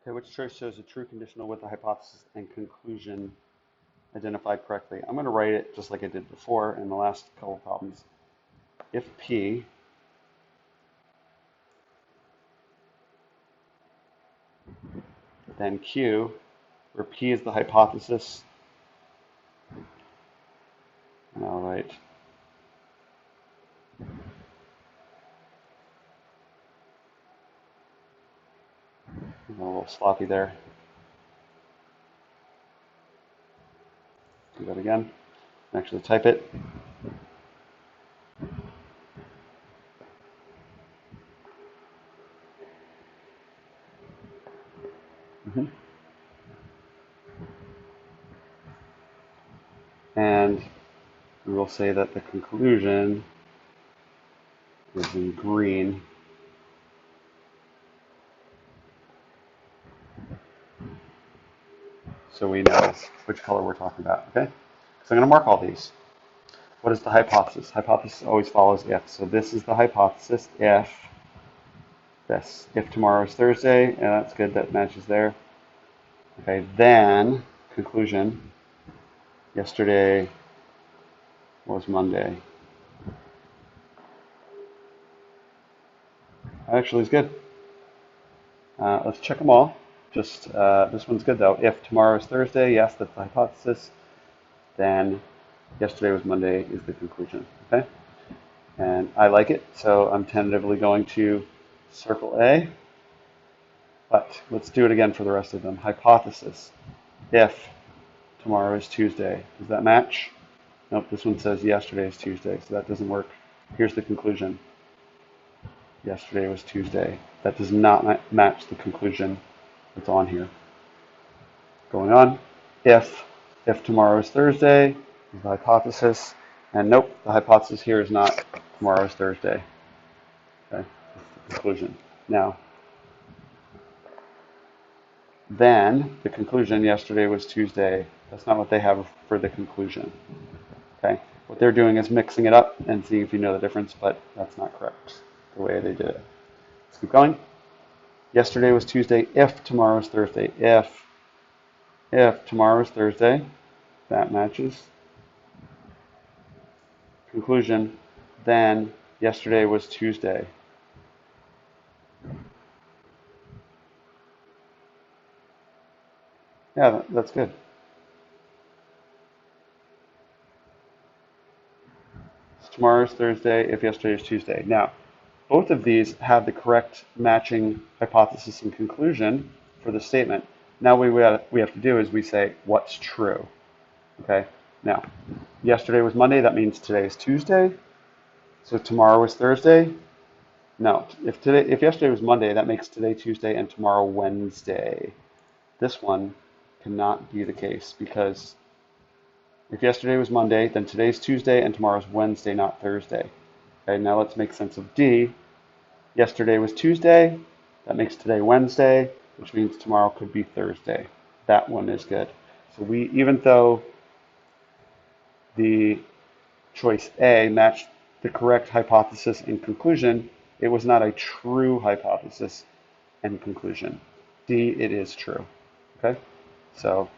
Okay, which choice shows a true conditional with the hypothesis and conclusion identified correctly? I'm going to write it just like I did before in the last couple of problems. If P, then Q, where P is the hypothesis, and I'll write a little sloppy there. Do that again. Actually type it. Mm-hmm. And we will say that the conclusion is in green. So we know which color we're talking about, okay? So I'm going to mark all these. What is the hypothesis? Hypothesis always follows if. So this is the hypothesis, if this. If tomorrow is Thursday, yeah, that's good, that matches there. Okay, then, conclusion, yesterday was Monday. That actually is good. Let's check them all. Just this one's good though. If tomorrow is Thursday, yes, that's the hypothesis. Then yesterday was Monday is the conclusion. Okay, and I like it, so I'm tentatively going to circle A. But let's do it again for the rest of them. Hypothesis. If tomorrow is Tuesday, does that match? Nope. This one says yesterday is Tuesday, so that doesn't work. Here's the conclusion. Yesterday was Tuesday. That does not match the conclusion that's on here. Going on. If tomorrow is Thursday, is the hypothesis. And nope, the hypothesis here is not tomorrow is Thursday. Okay, that's the conclusion. Now, then the conclusion, yesterday was Tuesday. That's not what they have for the conclusion. Okay, what they're doing is mixing it up and seeing if you know the difference, but that's not correct the way they did it. Let's keep going. Yesterday was Tuesday. If tomorrow is Thursday, if tomorrow is Thursday, that matches. Conclusion, then yesterday was Tuesday. Yeah, that's good. So tomorrow is Thursday, if yesterday is Tuesday. Now, both of these have the correct matching hypothesis and conclusion for the statement. Now what we have to do is we say what's true. Okay. Now, yesterday was Monday. That means today is Tuesday. So tomorrow is Thursday. No, if yesterday was Monday, that makes today Tuesday and tomorrow Wednesday. This one cannot be the case because if yesterday was Monday, then today's Tuesday and tomorrow's Wednesday, not Thursday. Okay, now let's make sense of D. Yesterday was Tuesday. That makes today Wednesday, which means tomorrow could be Thursday. That one is good. So even though the choice A matched the correct hypothesis and conclusion, it was not a true hypothesis and conclusion. D, it is true. Okay? So